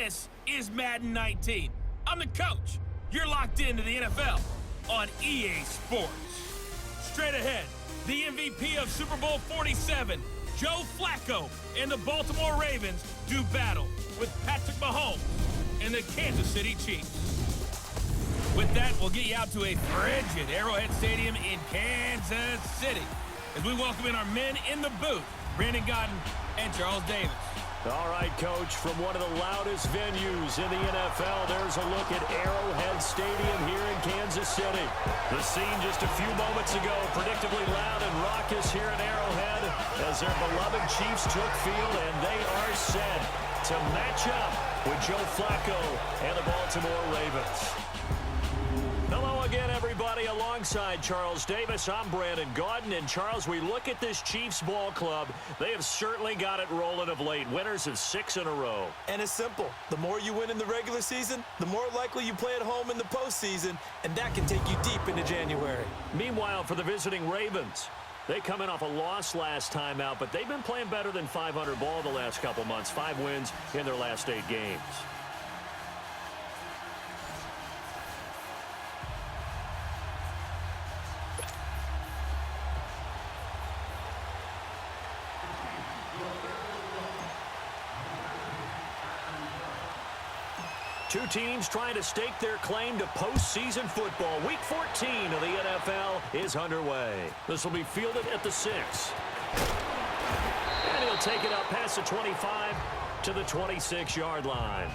This is Madden 19. I'm the coach. You're locked into the NFL on EA Sports. Straight ahead, the MVP of Super Bowl 47, Joe Flacco, and the Baltimore Ravens do battle with Patrick Mahomes and the Kansas City Chiefs. With that, we'll get you out to a frigid Arrowhead Stadium in Kansas City as we welcome in our men in the booth, Brandon Godden and Charles Davis. All right, Coach, from one of the loudest venues in the NFL, there's a look at Arrowhead Stadium here in Kansas City. The scene just a few moments ago, predictably loud and raucous here in Arrowhead as their beloved Chiefs took field, and they are set to match up with Joe Flacco and the Baltimore Ravens. Hello again, everybody. Alongside Charles Davis, I'm Brandon Godden. And Charles, we look at this Chiefs ball club. They have certainly got it rolling of late. Winners of 6 in a row. And it's simple. The more you win in the regular season, the more likely you play at home in the postseason, and that can take you deep into January. Meanwhile, for the visiting Ravens, they come in off a loss last time out, but they've been playing better than 500 ball the last couple months. 5 wins in their last 8 games. Two teams trying to stake their claim to postseason football. Week 14 of the NFL is underway. This will be fielded at the 6. And he'll take it up past the 25 to the 26-yard line.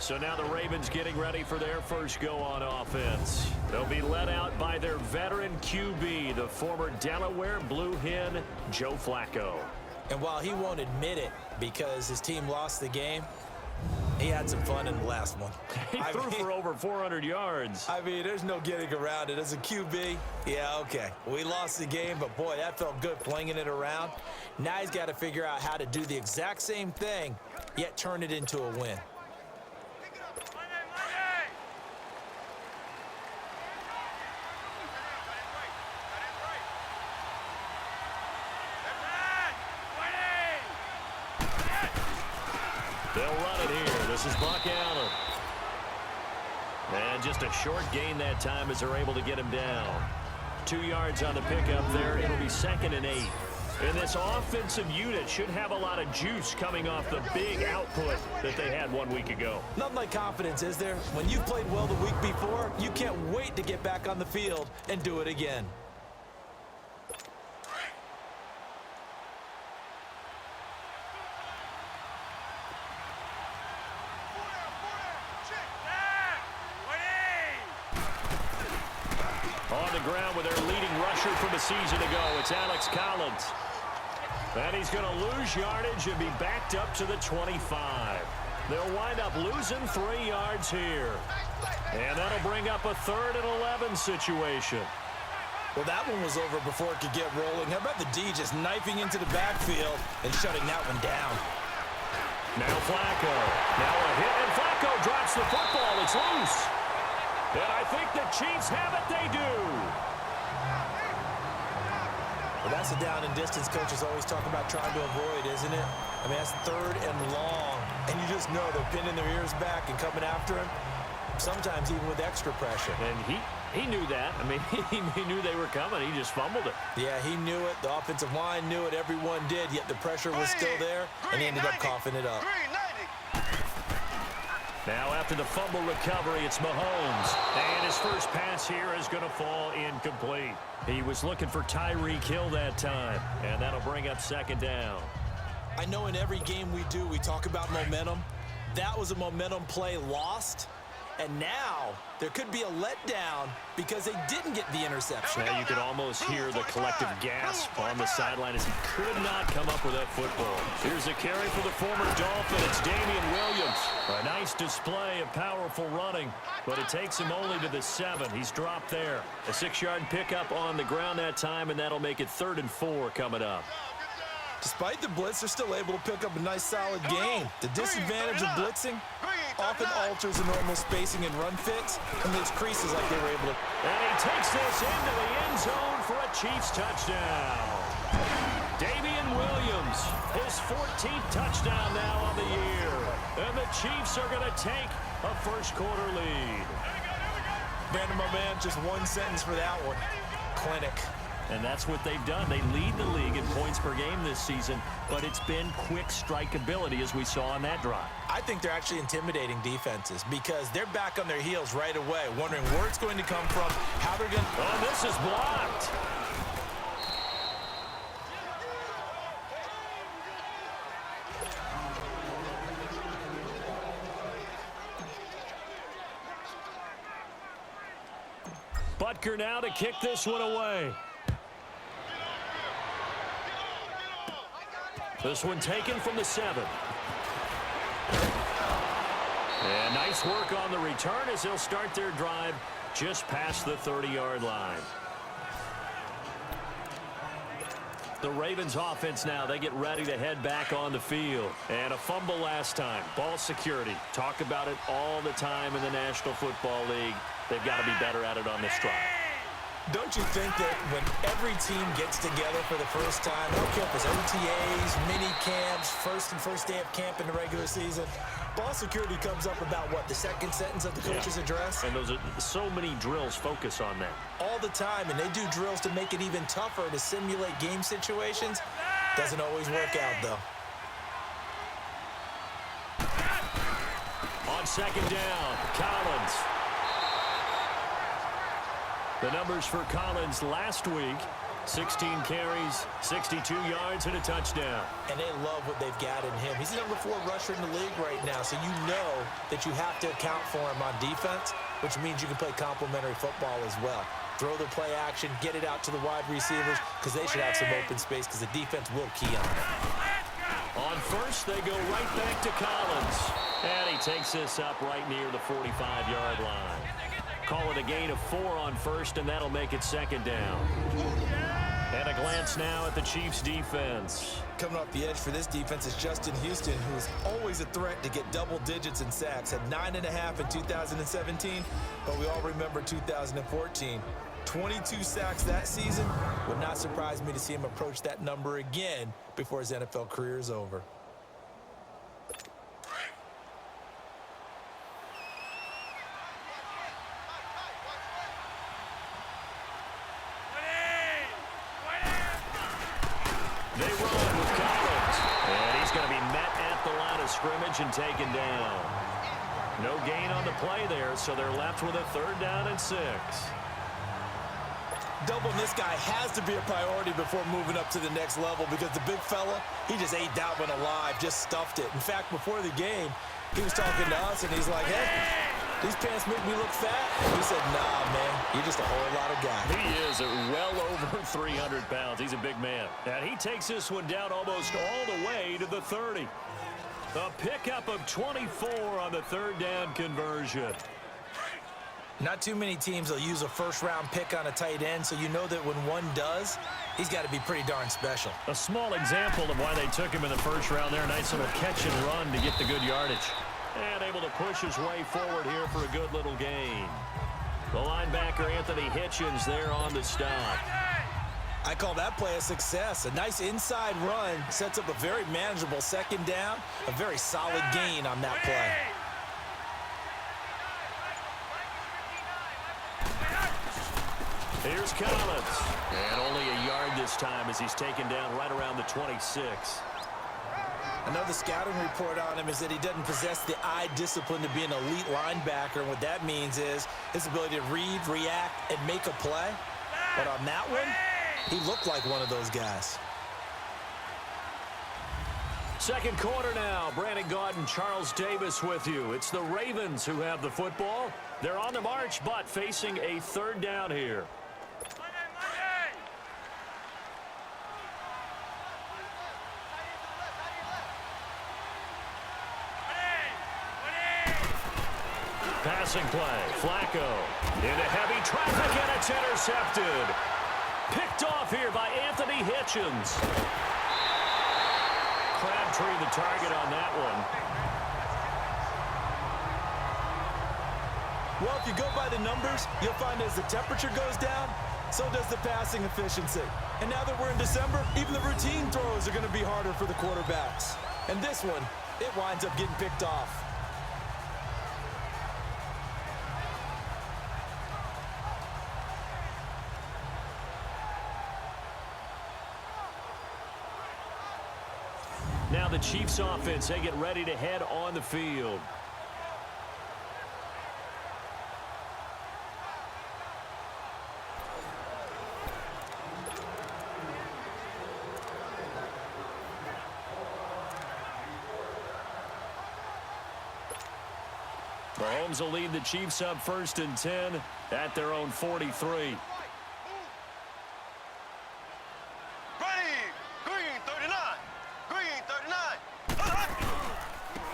So now the Ravens getting ready for their first go on offense. They'll be led out by their veteran QB, the former Delaware Blue Hen, Joe Flacco. And while he won't admit it because his team lost the game, he had some fun in the last one. He threw for over 400 yards. I mean, there's no getting around it. As a QB, yeah, okay. We lost the game, but boy, that felt good flinging it around. Now he's got to figure out how to do the exact same thing, yet turn it into a win. They'll run it here. This is Buck Allen. And just a short gain that time as they're able to get him down. 2 yards on the pickup there. It'll be 2nd and 8. And this offensive unit should have a lot of juice coming off the big output that they had 1 week ago. Nothing like confidence, is there? When you've played well the week before, you can't wait to get back on the field and do it again. On the ground with their leading rusher from a season ago, it's Alex Collins. And he's going to lose yardage and be backed up to the 25. They'll wind up losing 3 yards here. And that'll bring up a 3rd and 11 situation. Well, that one was over before it could get rolling. How about the D just knifing into the backfield and shutting that one down? Now Flacco. Now a hit, and Flacco drops the football. It's loose. And I think the Chiefs have it. They do. Well, that's a down and distance coaches always talk about trying to avoid, isn't it? I mean, that's 3rd and long. And you just know they're pinning their ears back and coming after him, sometimes even with extra pressure. And he knew that. I mean, he knew they were coming. He just fumbled it. Yeah, he knew it. The offensive line knew it. Everyone did, yet the pressure was still there, and he ended up coughing it up. Now after the fumble recovery, it's Mahomes. And his first pass here is going to fall incomplete. He was looking for Tyreek Hill that time. And that'll bring up 2nd down. I know in every game we do, we talk about momentum. That was a momentum play lost. And now there could be a letdown because they didn't get the interception. Now you could almost hear the collective gasp on the sideline as he could not come up with that football. Here's a carry for the former Dolphin. It's Damian Williams. A nice display of powerful running, but it takes him only to the 7. He's dropped there. A 6-yard pickup on the ground that time, and that'll make it 3rd and 4 coming up. Despite the blitz, they're still able to pick up a nice solid gain. The disadvantage of blitzing often alters the normal spacing and run fits, and those creases like they were able to. And he takes this into the end zone for a Chiefs touchdown. Damian Williams, his 14th touchdown now on the year. Chiefs are going to take a first-quarter lead. Brandon, my man, just one sentence for that one. Clinic. And that's what they've done. They lead the league in points per game this season, but it's been quick strikeability as we saw on that drive. I think they're actually intimidating defenses because they're back on their heels right away, wondering where it's going to come from, how they're going to... Oh, this is blocked. Butker now to kick this one away. This one taken from the 7. And nice work on the return as they'll start their drive just past the 30-yard line. The Ravens offense now, they get ready to head back on the field. And a fumble last time. Ball security. Talk about it all the time in the National Football League. They've got to be better at it on this drive. Don't you think that when every team gets together for the first time, I don't care if it's OTAs, mini camps, first day of camp in the regular season, ball security comes up about what, the second sentence of the coach's address? And those are so many drills focus on that. All the time, and they do drills to make it even tougher to simulate game situations. Doesn't always work out, though. On second down, Collins. The numbers for Collins last week, 16 carries, 62 yards, and a touchdown. And they love what they've got in him. He's the number 4 rusher in the league right now, so you know that you have to account for him on defense, which means you can play complementary football as well. Throw the play action, get it out to the wide receivers, because they should have some open space, because the defense will key on it. On first, they go right back to Collins. And he takes this up right near the 45-yard line. Call it a gain of 4 on first, and that'll make it second down. And a glance now at the Chiefs' defense. Coming off the edge for this defense is Justin Houston, who is always a threat to get double digits in sacks. Had 9.5 in 2017, but we all remember 2014. 22 sacks that season. Would not surprise me to see him approach that number again before his NFL career is over. They run with Collins. And he's going to be met at the line of scrimmage and taken down. No gain on the play there, so they're left with a 3rd down and 6. Doubling this guy has to be a priority before moving up to the next level because the big fella, he just ate that one alive, just stuffed it. In fact, before the game, he was talking to us, and he's like, hey, these pants make me look fat. We said, nah, man, you're just a whole lot of guy. He is well over 300 pounds. He's a big man. And he takes this one down almost all the way to the 30. A pickup of 24 on the 3rd down conversion. Not too many teams will use a first-round pick on a tight end, so you know that when one does, he's got to be pretty darn special. A small example of why they took him in the 1st round there. Nice little catch and run to get the good yardage. And able to push his way forward here for a good little gain. The linebacker, Anthony Hitchens, there on the stop. I call that play a success. A nice inside run sets up a very manageable 2nd down. A very solid gain on that play. Here's Collins. And only a yard this time as he's taken down right around the 26. I know the scouting report on him is that he doesn't possess the eye discipline to be an elite linebacker. And what that means is his ability to read, react, and make a play. But on that one, he looked like one of those guys. 2nd quarter now. Brandon Gaudin, Charles Davis with you. It's the Ravens who have the football. They're on the march, but facing a 3rd down here. Passing play. Flacco into heavy traffic, and it's intercepted. Picked off here by Anthony Hitchens. Crabtree the target on that one. Well, if you go by the numbers, you'll find as the temperature goes down, so does the passing efficiency. And now that we're in December, even the routine throws are going to be harder for the quarterbacks. And this one, it winds up getting picked off. now the Chiefs offense, they get ready to head on the field. Mahomes will lead the Chiefs up 1st and 10 at their own 43.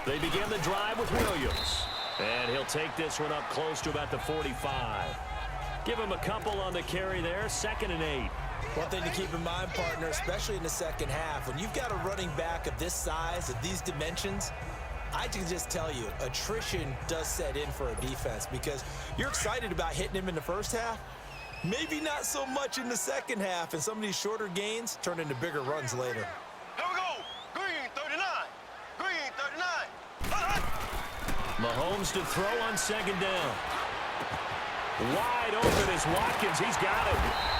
They begin the drive with Williams. And he'll take this one up close to about the 45. Give him a couple on the carry there, 2nd and 8. One thing to keep in mind, partner, especially in the second half, when you've got a running back of this size, of these dimensions, I can just tell you, attrition does set in for a defense because you're excited about hitting him in the first half. Maybe not so much in the second half, and some of these shorter gains turn into bigger runs later. Here we go. Green 39. Green 39. Mahomes to throw on 2nd down. Wide open is Watkins. He's got it.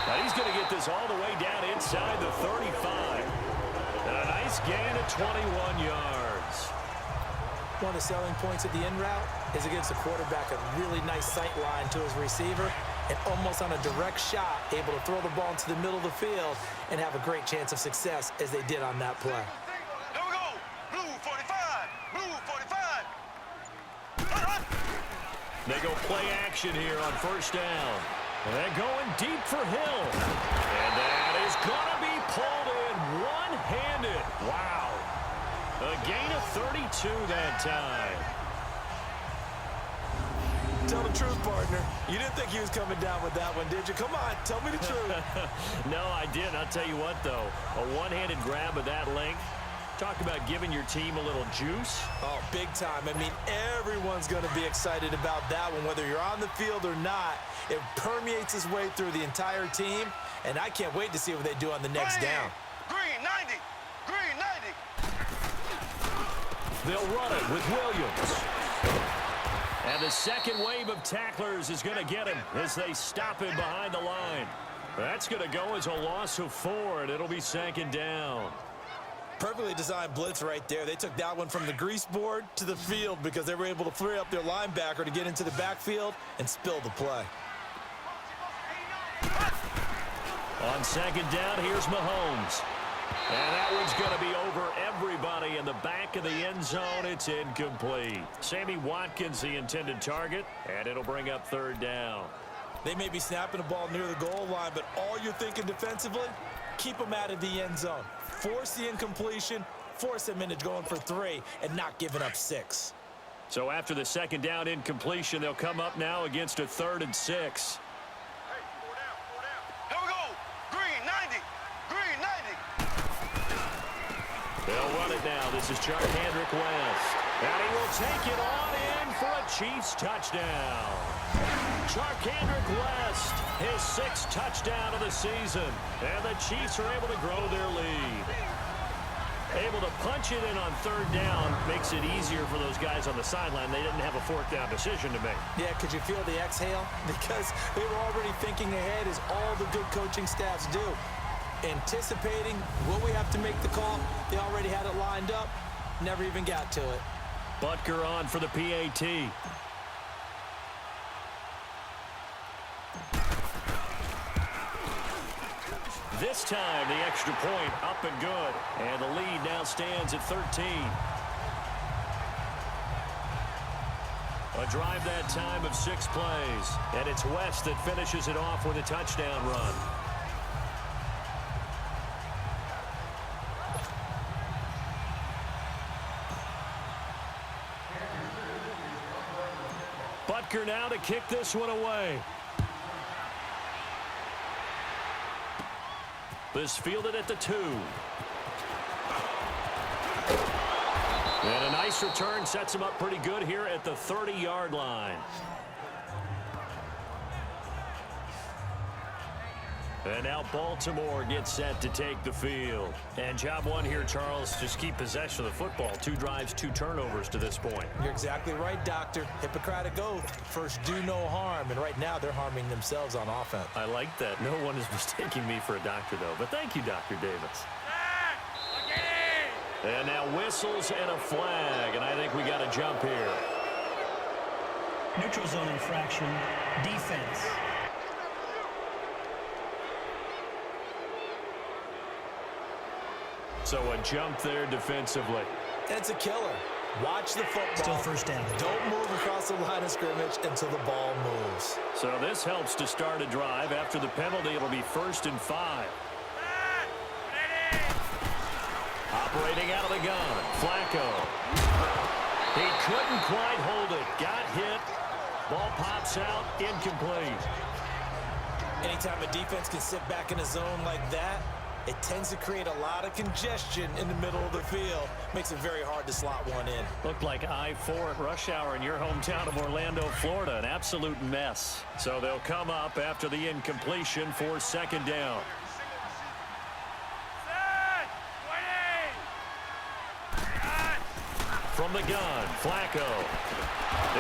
Now he's going to get this all the way down inside the 35. And a nice gain of 21 yards. One of the selling points of the in route is against a quarterback, a really nice sight line to his receiver, and almost on a direct shot, able to throw the ball into the middle of the field and have a great chance of success as they did on that play. Here we go. Blue 45. Blue 45. They go play action here on 1st down. And they're going deep for Hill. And that is going to be pulled in one-handed. Wow. A gain of 32 that time. Tell the truth, partner. You didn't think he was coming down with that one, did you? Come on, tell me the truth. No, I didn't. I'll tell you what, though. A one-handed grab of that length. Talk about giving your team a little juice. Oh, big time. I mean, everyone's going to be excited about that one, whether you're on the field or not. It permeates its way through the entire team, and I can't wait to see what they do on the next down. Green 90. Green 90. They'll run it with Williams. And the second wave of tacklers is going to get him as they stop him behind the line. That's going to go as a loss of 4, and it'll be 2nd down. Perfectly designed blitz right there. They took that one from the grease board to the field because they were able to free up their linebacker to get into the backfield and spill the play. On 2nd down, here's Mahomes. And that one's going to be over everybody in the back of the end zone. It's incomplete. Sammy Watkins, the intended target, and it'll bring up 3rd down. They may be snapping the ball near the goal line, but all you're thinking defensively, keep them out of the end zone. Force the incompletion, force them into going for 3, and not giving up 6. So after the 2nd down incompletion, they'll come up now against a 3rd and 6. Here we go. Green 90. Green 90. They'll run it now. This is Chark-Hendrick West. And he will take it on in for a Chiefs touchdown. Chark-Hendrick West, his 6th touchdown of the season. And the Chiefs are able to grow their lead. Able to punch it in on 3rd down makes it easier for those guys on the sideline. They didn't have a 4th down decision to make. Yeah, could you feel the exhale? Because they were already thinking ahead, as all the good coaching staffs do. Anticipating what we have to make the call. They already had it lined up. Never even got to it. Butker on for the PAT. This time, the extra point up and good. And the lead now stands at 13. A drive that time of 6 plays. And it's West that finishes it off with a touchdown run. Butker now to kick this one away. This fielded at the 2. And a nice return sets him up pretty good here at the 30-yard line. And now Baltimore gets set to take the field. And job one here, Charles, just keep possession of the football. 2 drives, 2 turnovers to this point. You're exactly right, Doctor. Hippocratic oath. First, do no harm. And right now, they're harming themselves on offense. I like that. No one is mistaking me for a doctor, though. But thank you, Dr. Davis. And now whistles and a flag, and I think we got a jump here. Neutral zone infraction, defense. So a jump there defensively. It's a killer. Watch the football. Still first down. Don't move across the line of scrimmage until the ball moves. So this helps to start a drive. After the penalty, it'll be 1st and 5. Operating out of the gun, Flacco. He couldn't quite hold it. Got hit. Ball pops out, incomplete. Anytime a defense can sit back in a zone like that, it tends to create a lot of congestion in the middle of the field. Makes it very hard to slot one in. Looked like I-4 at rush hour in your hometown of Orlando, Florida. An absolute mess. So they'll come up after the incompletion for 2nd down. From the gun, Flacco.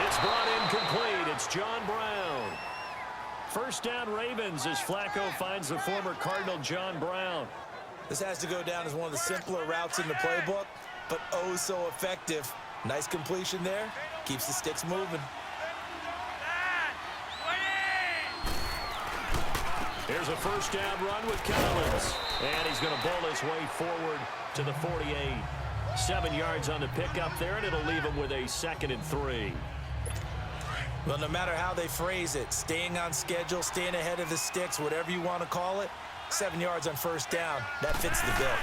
It's brought in complete. It's John Brown. 1st down Ravens as Flacco finds the former Cardinal John Brown. This has to go down as one of the simpler routes in the playbook, but oh so effective. Nice completion there. Keeps the sticks moving. Here's a 1st down run with Collins. And he's going to bowl his way forward to the 48. 7 yards on the pickup there, and it'll leave him with a 2nd and 3. Well, no matter how they phrase it, staying on schedule, staying ahead of the sticks, whatever you want to call it, 7 yards on 1st down, that fits the bill.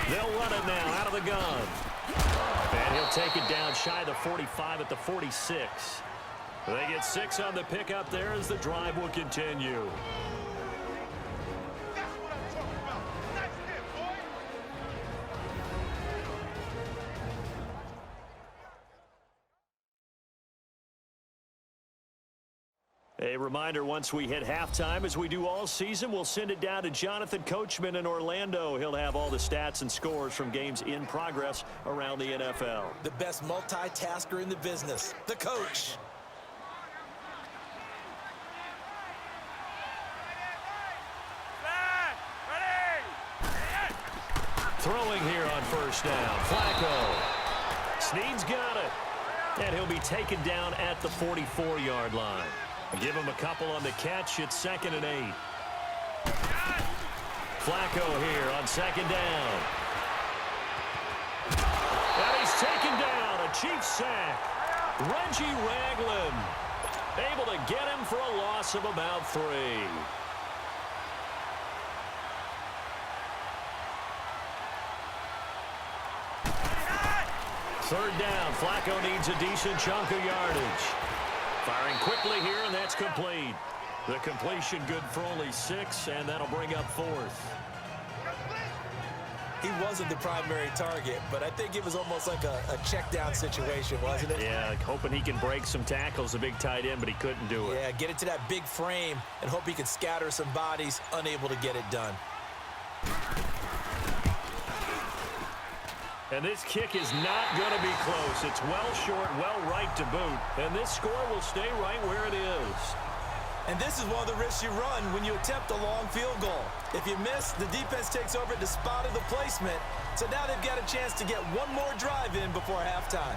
They'll run it now out of the gun. And he'll take it down shy of the 45 at the 46. They get 6 on the pickup there as the drive will continue. A reminder, once we hit halftime, as we do all season, we'll send it down to Jonathan Coachman in Orlando. He'll have all the stats and scores from games in progress around the NFL. The best multitasker in the business, the coach. Throwing here on 1st down, Flacco. Snead's got it. And he'll be taken down at the 44-yard line. Give him a couple on the catch. It's 2nd and 8. Flacco here on 2nd down. And he's taken down. A Chiefs sack. Reggie Ragland able to get him for a loss of about 3. Third down. Flacco needs a decent chunk of yardage. Firing quickly here, and that's complete. The completion good for only 6, and that'll bring up 4th. He wasn't the primary target, but I think it was almost like a check down situation, wasn't it? Yeah, hoping he can break some tackles, a big tight end, but he couldn't do it. Yeah, get it to that big frame and hope he can scatter some bodies, unable to get it done. And this kick is not going to be close. It's well short, well right to boot. And this score will stay right where it is. And this is one of the risks you run when you attempt a long field goal. If you miss, the defense takes over at the spot of the placement. So now they've got a chance to get one more drive in before halftime.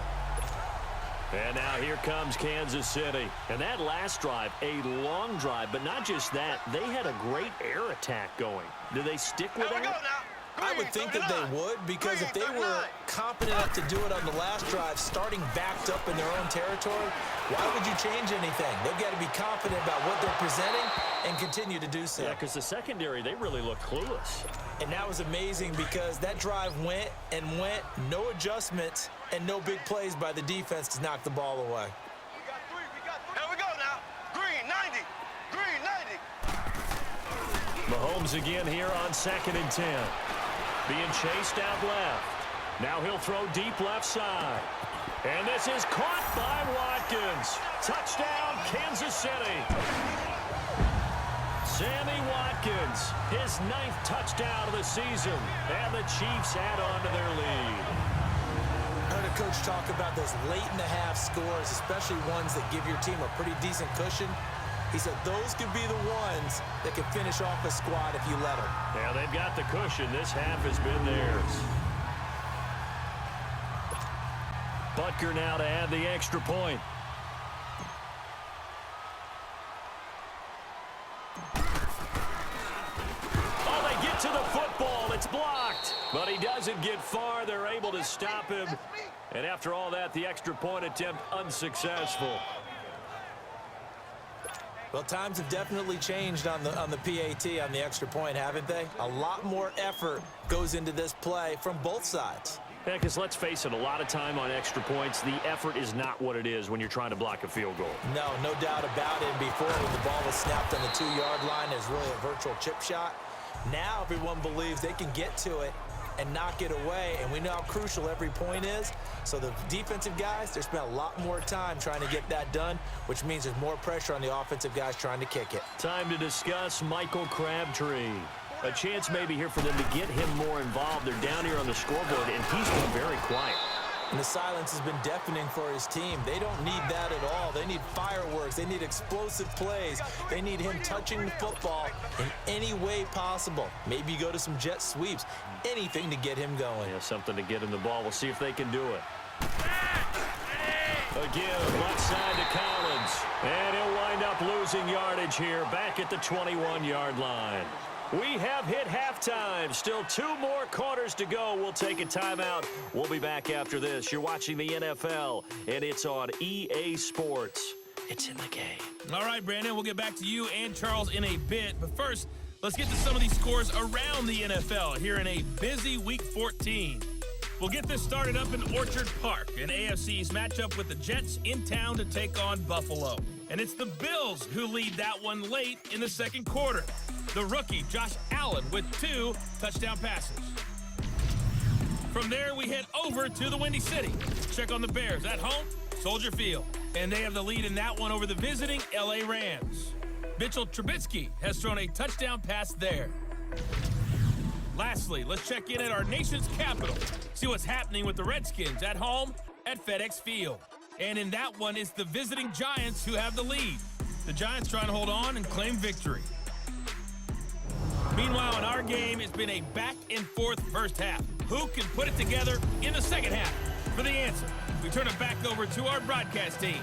And now here comes Kansas City. And that last drive, a long drive, but not just that. They had a great air attack going. Do they stick with that? I would think that they would, because if they were competent enough to do it on the last drive, starting backed up in their own territory, why would you change anything? They've got to be confident about what they're presenting and continue to do so. Yeah, because the secondary, they really look clueless. And that was amazing because that drive went and went, no adjustments, and no big plays by the defense to knock the ball away. Here we go now. Green, 90. Green, 90. Mahomes again here on 2nd and 10. Being chased out left. Now he'll throw deep left side. And this is caught by Watkins. Touchdown, Kansas City. Sammy Watkins, his 9th touchdown of the season. And the Chiefs add on to their lead. I heard a coach talk about those late-in-the-half scores, especially ones that give your team a pretty decent cushion. He said those could be the ones that can finish off a squad if you let them. Yeah, they've got the cushion. This half has been theirs. Butker now to add the extra point. Oh, they get to the football. It's blocked. But he doesn't get far. They're able to stop him. And after all that, the extra point attempt unsuccessful. Well, times have definitely changed on the PAT, on the extra point, haven't they? A lot more effort goes into this play from both sides. Yeah, because let's face it, a lot of time on extra points, the effort is not what it is when you're trying to block a field goal. No doubt about it. And before, when the ball was snapped on the 2-yard line, it's really a virtual chip shot. Now everyone believes they can get to it and knock it away, and we know how crucial every point is. So the defensive guys, they spent a lot more time trying to get that done, which means there's more pressure on the offensive guys trying to kick it. Time to discuss Michael Crabtree. A chance maybe here for them to get him more involved. They're down here on the scoreboard, and he's been very quiet. And the silence has been deafening for his team. They don't need that at all. They need fireworks. They need explosive plays. They need him touching the football in any way possible. Maybe you go to some jet sweeps. Anything to get him going. Yeah, something to get him the ball. We'll see if they can do it. Again, left side to Collins. And he'll wind up losing yardage here back at the 21-yard line. We have hit halftime. Still 2 more quarters to go. We'll take a timeout. We'll be back after this. You're watching the NFL, and it's on EA Sports. It's in the game. All right, Brandon, we'll get back to you and Charles in a bit. But first, let's get to some of these scores around the NFL here in a busy Week 14. We'll get this started up in Orchard Park, an AFC's matchup with the Jets in town to take on Buffalo. And it's the Bills who lead that one late in the second quarter. The rookie, Josh Allen, with 2 touchdown passes. From there, we head over to the Windy City. Check on the Bears at home, Soldier Field. And they have the lead in that one over the visiting L.A. Rams. Mitchell Trubisky has thrown a touchdown pass there. Lastly, let's check in at our nation's capital. See what's happening with the Redskins at home at FedEx Field. And in that one, it's the visiting Giants who have the lead. The Giants trying to hold on and claim victory. Meanwhile, in our game, it's been a back-and-forth first half. Who can put it together in the second half? For the answer, we turn it back over to our broadcast team,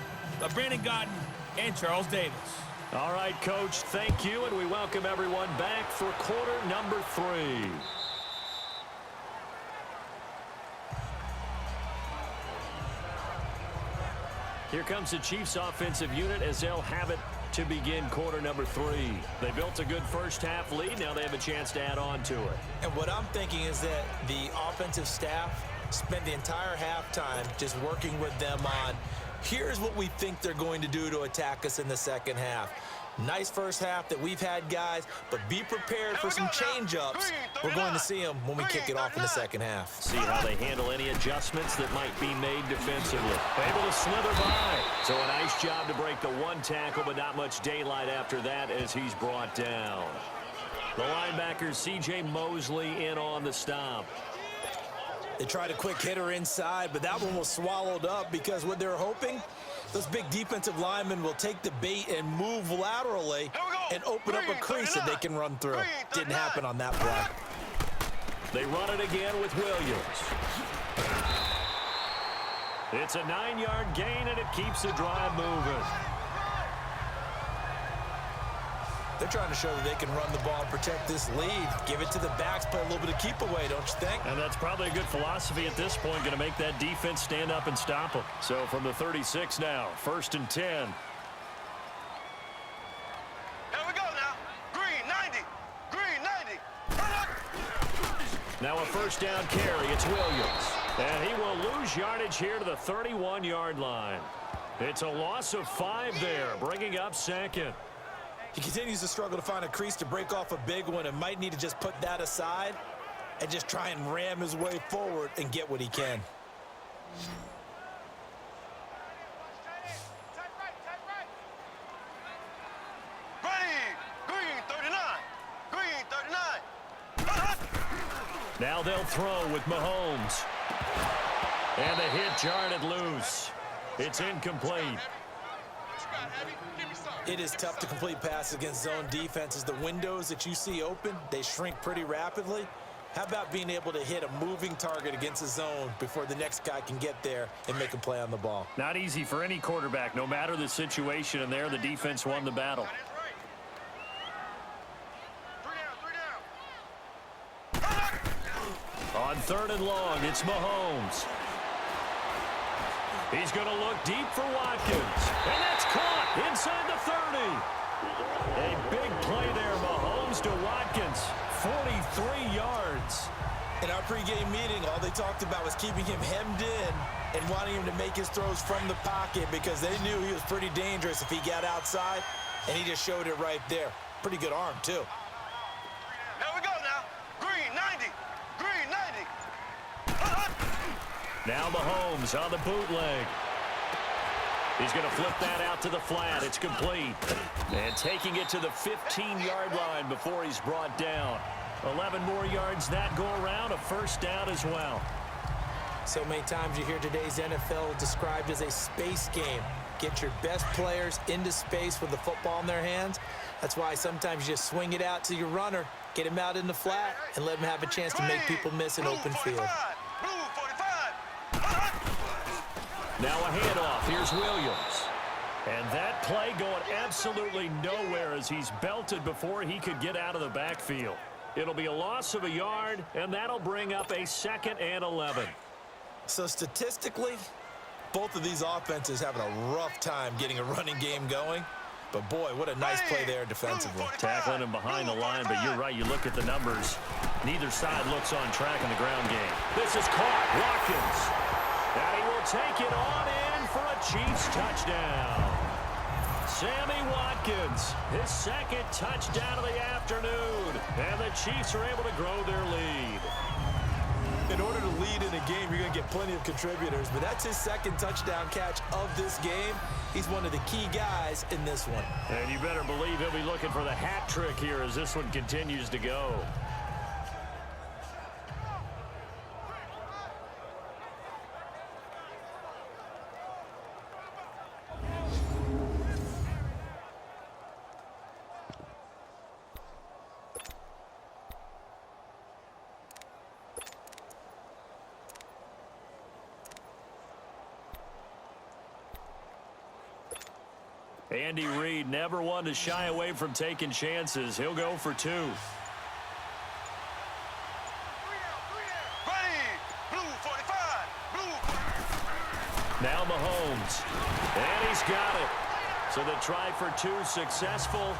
Brandon Godden and Charles Davis. All right, Coach, thank you, and we welcome everyone back for quarter number 3. Here comes the Chiefs offensive unit as they'll have it to begin quarter number 3. They built a good first half lead. Now they have a chance to add on to it. And what I'm thinking is that the offensive staff spent the entire halftime just working with them on, here's what we think they're going to do to attack us in the second half. Nice first half that we've had, guys, but be prepared for some change-ups. We're going to see them when we kick it off in the second half. See how they handle any adjustments that might be made defensively. Able to slither by. So a nice job to break the 1 tackle, but not much daylight after that as he's brought down. The linebacker, C.J. Mosley, in on the stop. They tried a quick hitter inside, but that one was swallowed up because what they're hoping, those big defensive linemen will take the bait and move laterally and open up a crease that they can run through. Didn't happen on that play. They run it again with Williams. It's a 9-yard gain, and it keeps the drive moving. They're trying to show that they can run the ball and protect this lead. Give it to the backs, play a little bit of keep away, don't you think? And that's probably a good philosophy at this point, going to make that defense stand up and stop them. So from the 36 now, 1st and 10. Here we go now. Green 90. Green 90. Now a first down carry. It's Williams. And he will lose yardage here to the 31-yard line. It's a loss of 5 there, bringing up second. He continues to struggle to find a crease to break off a big one and might need to just put that aside and just try and ram his way forward and get what he can. Ready. Green 39. Green 39. Now they'll throw with Mahomes. And the hit jarred it loose. It's incomplete. It is tough to complete passes against zone defenses. The windows that you see open, they shrink pretty rapidly. How about being able to hit a moving target against the zone before the next guy can get there and make a play on the ball? Not easy for any quarterback, no matter the situation, and there the defense won the battle. On 3rd and long, it's Mahomes. He's going to look deep for Watkins. And that's caught inside the 30. A big play there, Mahomes to Watkins. 43 yards. In our pregame meeting, all they talked about was keeping him hemmed in and wanting him to make his throws from the pocket because they knew he was pretty dangerous if he got outside, and he just showed it right there. Pretty good arm, too. There we go now. Green 90. Green 90. Now Mahomes on the bootleg. He's going to flip that out to the flat. It's complete. And taking it to the 15-yard line before he's brought down. 11 more yards that go around, a first down as well. So many times you hear today's NFL described as a space game. Get your best players into space with the football in their hands. That's why sometimes you just swing it out to your runner, get him out in the flat, and let him have a chance to make people miss an open field. Blue 45. Now a handoff. Here's Williams. And that play going absolutely nowhere as he's belted before he could get out of the backfield. It'll be a loss of a yard, and that'll bring up a 2nd and 11. So statistically, both of these offenses having a rough time getting a running game going. But boy, what a nice play there defensively. Tackling him behind the line, but you're right, you look at the numbers. Neither side looks on track in the ground game. This is caught. Watkins. And he will take it on in for a Chiefs touchdown. Sammy Watkins, his 2nd touchdown of the afternoon. And the Chiefs are able to grow their lead. In order to lead in a game, you're going to get plenty of contributors, but that's his 2nd touchdown catch of this game. He's one of the key guys in this one. And you better believe he'll be looking for the hat trick here as this one continues to go. Andy Reid never one to shy away from taking chances. He'll go for 2. Ready. Blue 45. Blue. Now Mahomes. And he's got it. So the try for 2 successful.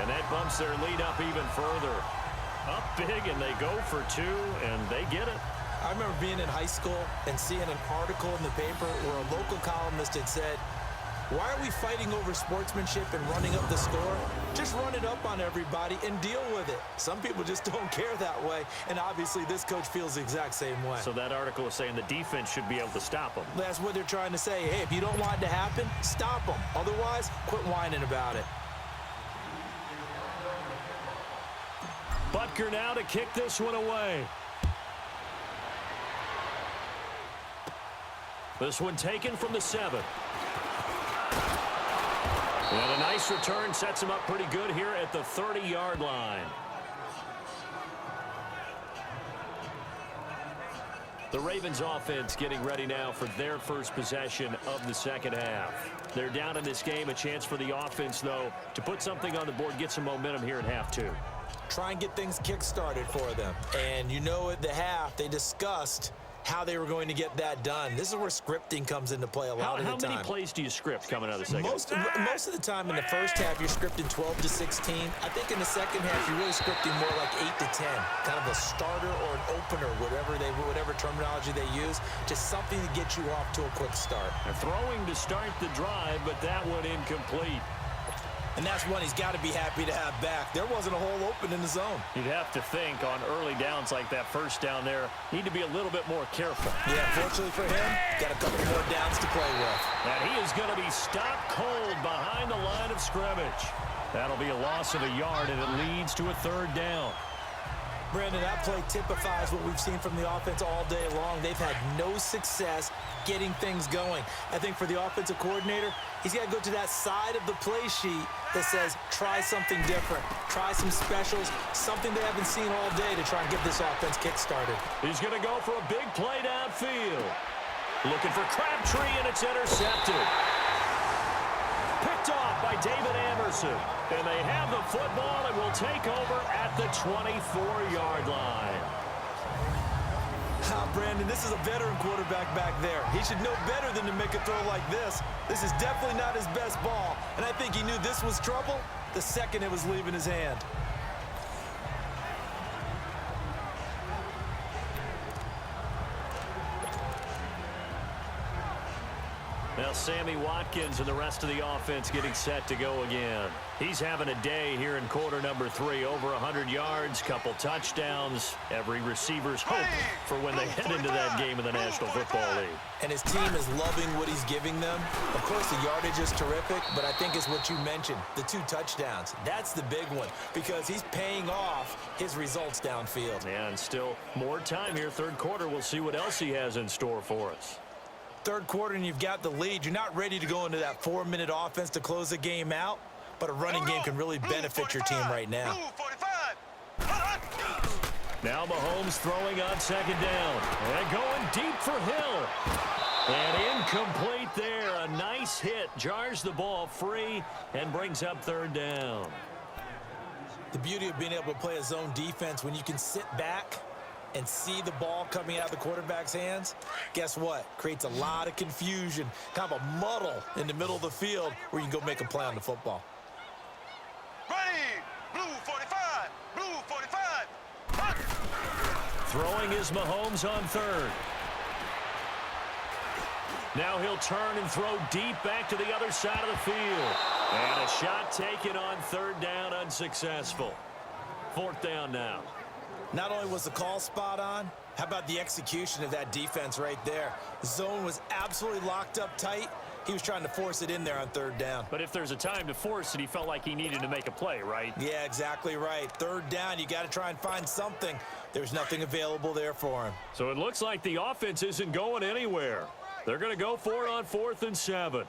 And that bumps their lead up even further. Up big, and they go for 2, and they get it. I remember being in high school and seeing an article in the paper where a local columnist had said, why are we fighting over sportsmanship and running up the score? Just run it up on everybody and deal with it. Some people just don't care that way, and obviously this coach feels the exact same way. So that article is saying the defense should be able to stop them. That's what they're trying to say. Hey, if you don't want it to happen, stop them. Otherwise, quit whining about it. Butker now to kick this one away. This one taken from the 7. And a nice return sets him up pretty good here at the 30-yard line. The Ravens offense getting ready now for their first possession of the 2nd half. They're down in this game. A chance for the offense, though, to put something on the board, get some momentum here at half 2. Try and get things kick-started for them. And you know at the half, they discussed how they were going to get that done. This is where scripting comes into play a lot of the time. How many plays do you script coming out of the second? Most of the time in the first half, you're scripting 12 to 16. I think in the second half, you're really scripting more like 8 to 10. Kind of a starter or an opener, whatever terminology they use. Just something to get you off to a quick start. They're throwing to start the drive, but that one incomplete. And that's one he's got to be happy to have back. There wasn't a hole open in the zone. You'd have to think on early downs like that first down there, need to be a little bit more careful. Yeah, fortunately for him, got a couple more downs to play with. And he is going to be stopped cold behind the line of scrimmage. That'll be a loss of a yard, and it leads to a 3rd down. Brandon, that play typifies what we've seen from the offense all day long. They've had no success getting things going. I think for the offensive coordinator, he's got to go to that side of the play sheet that says, try something different. Try some specials, something they haven't seen all day to try and get this offense kick-started. He's going to go for a big play downfield. Looking for Crabtree, and it's intercepted. Picked off by David Amerson. And they have the football and will take over at the 24-yard line. Brandon, this is a veteran quarterback back there. He should know better than to make a throw like this. This is definitely not his best ball, and I think he knew this was trouble the second it was leaving his hand. Now Sammy Watkins and the rest of the offense getting set to go again. He's having a day here in quarter number 3. Over 100 yards, couple touchdowns. Every receiver's hope for when they head into that game in the National Football League. And his team is loving what he's giving them. Of course, the yardage is terrific, but I think it's what you mentioned, the 2 touchdowns. That's the big one because he's paying off his results downfield. And still more time here, third quarter. We'll see what else he has in store for us. Third quarter and you've got the lead. You're not ready to go into that 4-minute offense to close the game out, but a running game can really benefit your team right now. Now Mahomes throwing on second down. And going deep for Hill. And incomplete there. A nice hit. Jars the ball free and brings up third down. The beauty of being able to play a zone defense when you can sit back and see the ball coming out of the quarterback's hands, guess what? Creates a lot of confusion, kind of a muddle in the middle of the field where you can go make a play on the football. Ready, blue 45, blue 45. Throwing is Mahomes on third. Now he'll turn and throw deep back to the other side of the field. And a shot taken on third down, unsuccessful. Fourth down now. Not only was the call spot on, how about the execution of that defense right there? The zone was absolutely locked up tight. He was trying to force it in there on third down. But if there's a time to force it, he felt like he needed to make a play, right? Yeah, exactly right. Third down, you got to try and find something. There's nothing available there for him. So it looks like the offense isn't going anywhere. They're going to go for it on 4th and 7.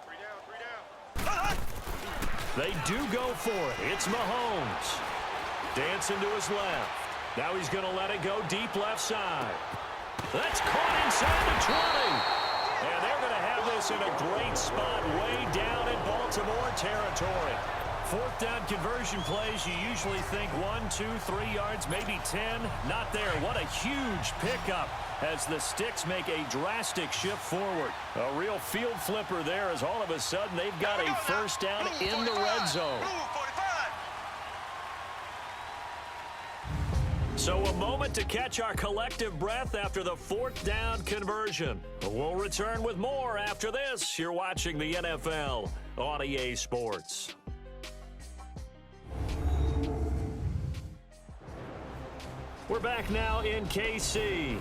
3 down. They do go for it. It's Mahomes. Dancing to his left. Now he's going to let it go deep left side. That's caught inside the 20. And they're going to have this in a great spot way down in Baltimore territory. 4th down conversion plays, you usually think 1, 2, 3 yards, maybe 10. Not there. What a huge pickup as the Sticks make a drastic shift forward. A real field flipper there as all of a sudden they've got a first down in the red zone. So a moment to catch our collective breath after the 4th down conversion. We'll return with more after this. You're watching the NFL on EA Sports. We're back now in KC.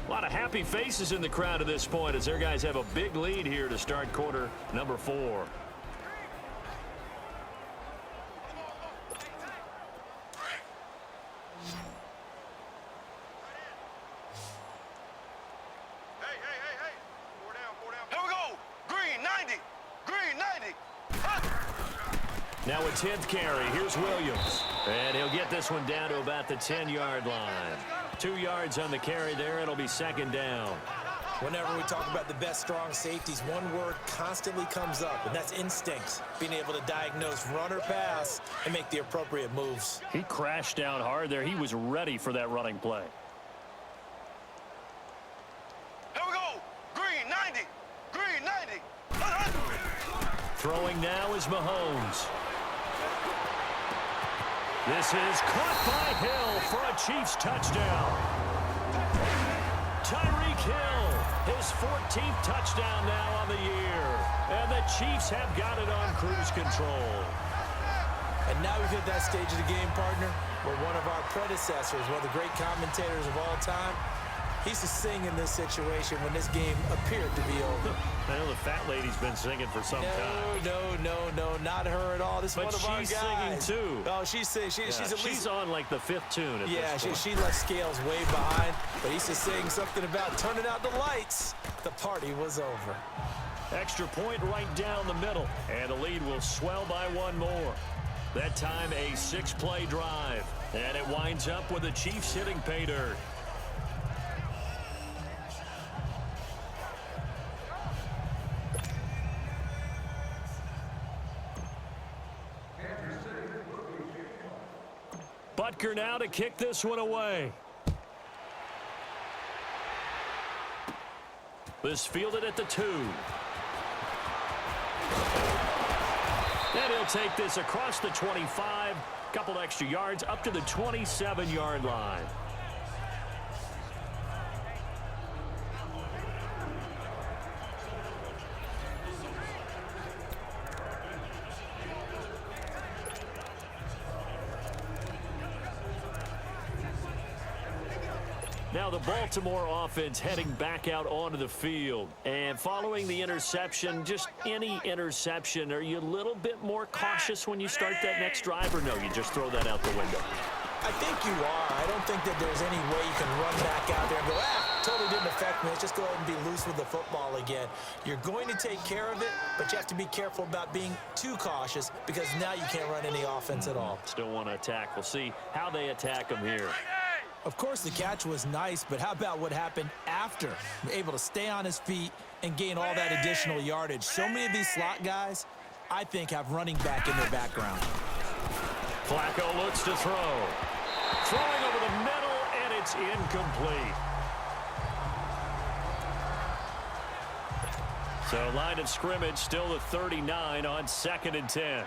A lot of happy faces in the crowd at this point as their guys have a big lead here to start quarter number 4. Now a 10th carry. Here's Williams. And he'll get this one down to about the 10-yard line. 2 yards on the carry there. It'll be second down. Whenever we talk about the best strong safeties, one word constantly comes up, and that's instincts. Being able to diagnose run or pass and make the appropriate moves. He crashed down hard there. He was ready for that running play. Here we go. Green 90. Green 90. Throwing now is Mahomes. This is caught by Hill for a Chiefs touchdown. Tyreek Hill, his 14th touchdown now on the year. And the Chiefs have got it on cruise control. And now we've hit that stage of the game, partner, where one of our predecessors, one of the great commentators of all time, He's to sing in this situation when this game appeared to be over. I know the fat lady's been singing for some time. No, not her at all. This is one of our guys. But she's singing, too. Oh, she's singing. She's on, like, the 5th tune at this point. She left Scales way behind, but he's just saying something about turning out the lights. The party was over. Extra point right down the middle, and the lead will swell by one more. That time a 6-play drive, and it winds up with the Chiefs hitting pay dirt. Butker now to kick this one away. This fielded at the 2. And he'll take this across the 25, couple extra yards up to the 27-yard line. Now the Baltimore offense heading back out onto the field. And following the interception, just any interception, are you a little bit more cautious when you start that next drive, or no, you just throw that out the window? I think you are. I don't think that there's any way you can run back out there and go, totally didn't affect me. Let's just go ahead and be loose with the football again. You're going to take care of it, but you have to be careful about being too cautious because now you can't run any offense at all. Still want to attack. We'll see how they attack them here. Of course, the catch was nice, but how about what happened after? Able to stay on his feet and gain all that additional yardage. So many of these slot guys, I think, have running back in their background. Flacco looks to throw. Throwing over the middle, and it's incomplete. So line of scrimmage still the 39 on 2nd and 10.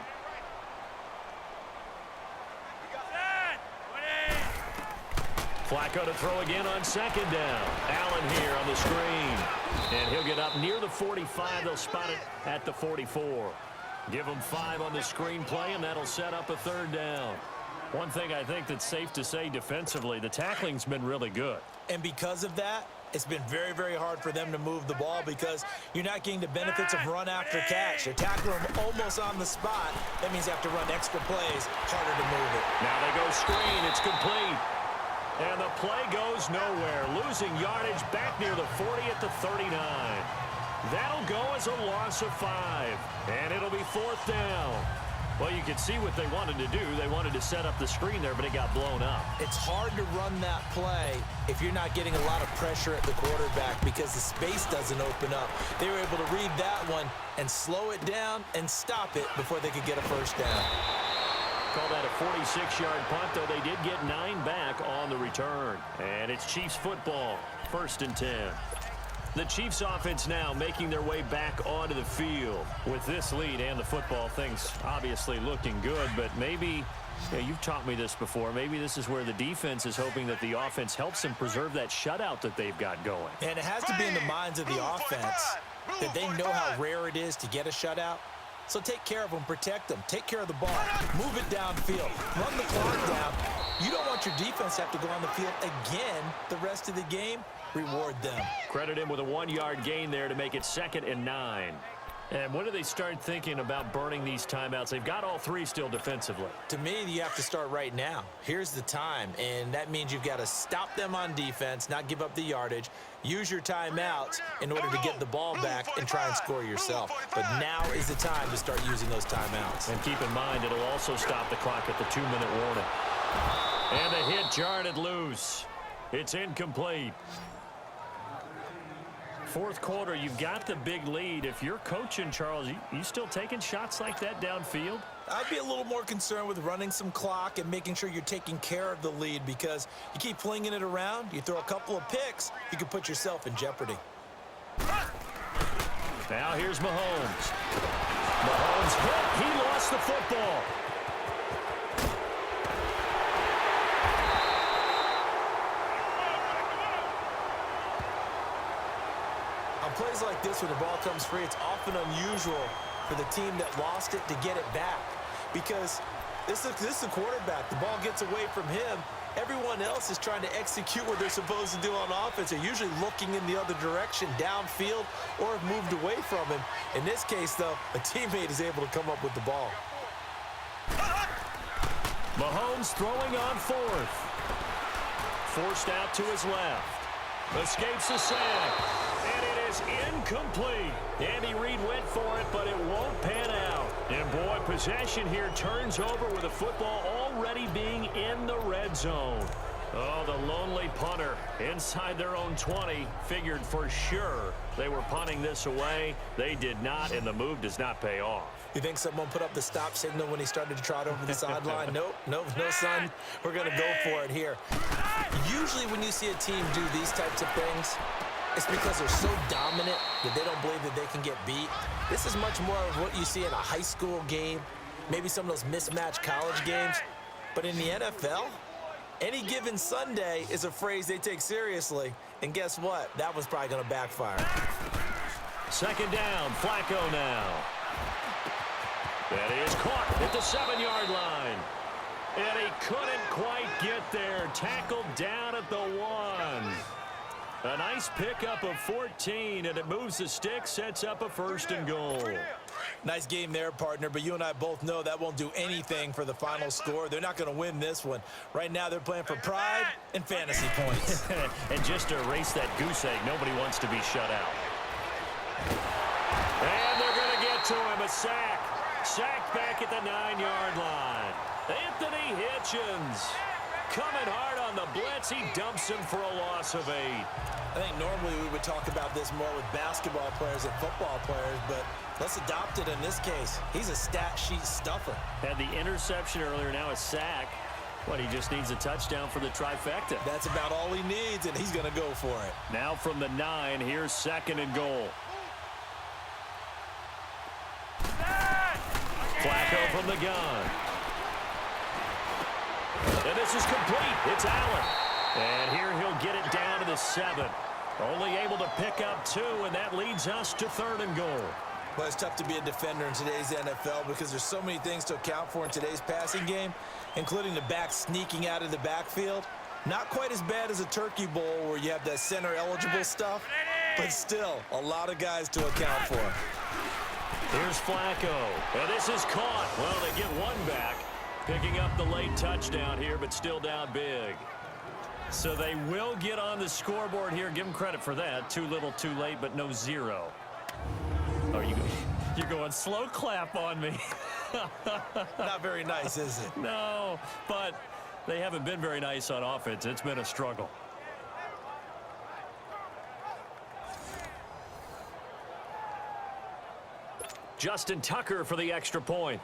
Flacco to throw again on 2nd down. Allen here on the screen. And he'll get up near the 45. They'll spot it at the 44. Give him 5 on the screen play, and that'll set up a 3rd down. One thing I think that's safe to say defensively, the tackling's been really good. And because of that, it's been very, very hard for them to move the ball because you're not getting the benefits of run after catch. They're tackling them almost on the spot. That means you have to run extra plays, harder to move it. Now they go screen. It's complete. And the play goes nowhere. Losing yardage back near the 40 at the 39. That'll go as a loss of 5. And it'll be 4th down. Well, you can see what they wanted to do. They wanted to set up the screen there, but it got blown up. It's hard to run that play if you're not getting a lot of pressure at the quarterback because the space doesn't open up. They were able to read that one and slow it down and stop it before they could get a 1st down. Call that a 46-yard punt, though they did get 9 back on the return. And it's Chiefs football, 1st and 10. The Chiefs offense now making their way back onto the field. With this lead and the football, things obviously looking good, but maybe, you've taught me this before, maybe this is where the defense is hoping that the offense helps them preserve that shutout that they've got going. And it has to be in the minds of the offense that they know how rare it is to get a shutout. So take care of them, protect them, take care of the ball, move it downfield, run the clock down. You don't want your defense to have to go on the field again the rest of the game. Reward them. Credit him with a 1-yard gain there to make it 2nd and 9. And when do they start thinking about burning these timeouts? They've got all 3 still defensively. To me, you have to start right now. Here's the time, and that means you've got to stop them on defense, not give up the yardage, use your timeouts in order to get the ball back and try and score yourself. But now is the time to start using those timeouts. And keep in mind, it'll also stop the clock at the 2-minute warning. And the hit jarred it loose. It's incomplete. 4th quarter, you've got the big lead. If you're coaching, Charles, you still taking shots like that downfield? I'd be a little more concerned with running some clock and making sure you're taking care of the lead because you keep flinging it around, you throw a couple of picks, you can put yourself in jeopardy. Now here's Mahomes. Mahomes hit. He lost the football. On plays like this where the ball comes free, it's often unusual for the team that lost it to get it back because This is the quarterback. The ball gets away from him. Everyone else is trying to execute what they're supposed to do on offense. They're usually looking in the other direction, downfield, or have moved away from him. In this case, though, a teammate is able to come up with the ball. Mahomes throwing on fourth. Forced out to his left. Escapes the sack. And it is incomplete. Andy Reid went for it, but it won't pan out. And boy, possession here turns over with the football already being in the red zone. Oh, the lonely punter inside their own 20 figured for sure they were punting this away. They did not, and the move does not pay off. You think someone put up the stop signal when he started to trot over the sideline? Nope, no, son. We're going to go for it here. Usually when you see a team do these types of things, it's because they're so dominant that they don't believe that they can get beat. This is much more of what you see in a high school game, maybe some of those mismatched college games. But in the NFL, any given Sunday is a phrase they take seriously. And guess what? That was probably going to backfire. Second down, Flacco now. That is caught at the 7-yard line. And he couldn't quite get there. Tackled down at the 1. A nice pickup of 14, and it moves the stick, sets up a 1st and goal. Nice game there, partner, but you and I both know that won't do anything for the final score. They're not going to win this one. Right now, they're playing for pride and fantasy points. And just to erase that goose egg, nobody wants to be shut out. And they're going to get to him, a sack. Sacked back at the 9-yard line. Anthony Hitchens coming hard on the blitz. He dumps him for a loss of 8. I think normally we would talk about this more with basketball players and football players, but let's adopt it in this case. He's a stat sheet stuffer. Had the interception earlier, now a sack. But he just needs a touchdown for the trifecta. That's about all he needs, and he's going to go for it. Now from the 9, here's 2nd and goal. Flacco from the gun. And this is complete. It's Allen. And here he'll get it down to the 7. Only able to pick up 2, and that leads us to 3rd and goal. Well, it's tough to be a defender in today's NFL because there's so many things to account for in today's passing game, including the back sneaking out of the backfield. Not quite as bad as a turkey bowl where you have that center-eligible stuff, but still a lot of guys to account for. Here's Flacco, and this is caught. Well, they get one back, picking up the late touchdown here, but still down big. So they will get on the scoreboard here. Give them credit for that. Too little, too late, but no 0. Oh, you're going slow clap on me. Not very nice, is it? No, but they haven't been very nice on offense. It's been a struggle. Justin Tucker for the extra point.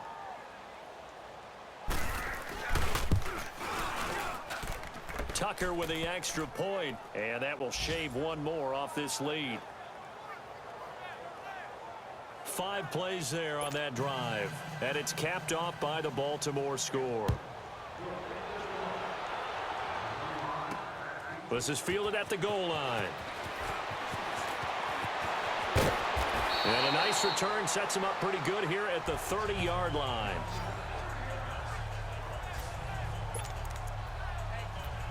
Tucker with the extra point, and that will shave one more off this lead. 5 plays there on that drive, and it's capped off by the Baltimore score. This is fielded at the goal line. And a nice return sets him up pretty good here at the 30-yard line.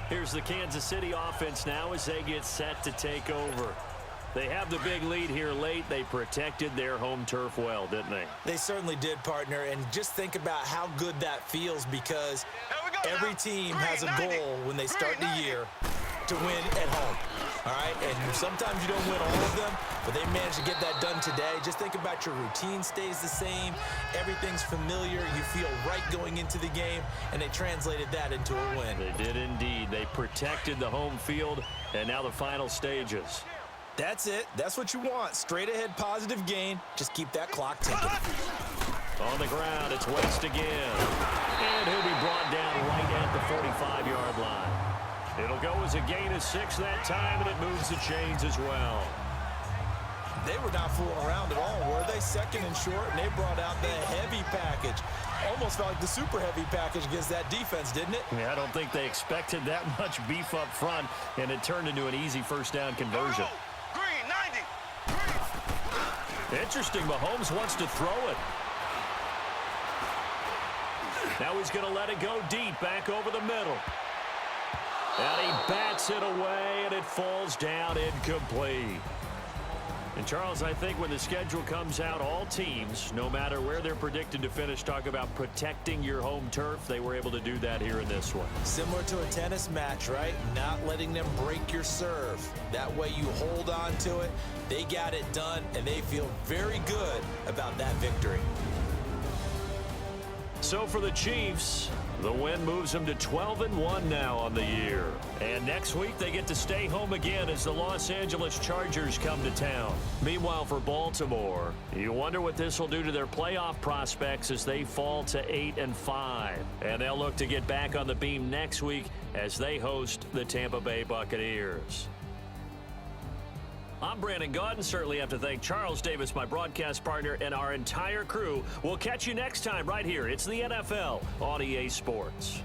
Here's the Kansas City offense now as they get set to take over. They have the big lead here late. They protected their home turf well, didn't they? They certainly did, partner. And just think about how good that feels because every team has a goal when they start the year to win at home. All right? And sometimes you don't win all of them, but they managed to get that done today. Just think about your routine stays the same. Everything's familiar. You feel right going into the game, and they translated that into a win. They did indeed. They protected the home field, and now the final stages. That's it. That's what you want. Straight ahead positive gain. Just keep that clock ticking. On the ground, it's West again. And he'll be brought down right at the 45-yard line. It'll go as a gain of 6 that time, and it moves the chains as well. They were not fooling around at all, were they? 2nd and short, and they brought out the heavy package. Almost felt like the super heavy package against that defense, didn't it? Yeah, I don't think they expected that much beef up front, and it turned into an easy first down conversion. Green, 90. Interesting, Mahomes wants to throw it. Now he's going to let it go deep, back over the middle. And he bats it away, and it falls down incomplete. And, Charles, I think when the schedule comes out, all teams, no matter where they're predicted to finish, talk about protecting your home turf. They were able to do that here in this one. Similar to a tennis match, right? Not letting them break your serve. That way you hold on to it. They got it done, and they feel very good about that victory. So for the Chiefs, the win moves them to 12-1 now on the year. And next week they get to stay home again as the Los Angeles Chargers come to town. Meanwhile, for Baltimore, you wonder what this will do to their playoff prospects as they fall to 8-5. And they'll look to get back on the beam next week as they host the Tampa Bay Buccaneers. I'm Brandon Gaudin. Certainly have to thank Charles Davis, my broadcast partner, and our entire crew. We'll catch you next time right here. It's the NFL on EA Sports.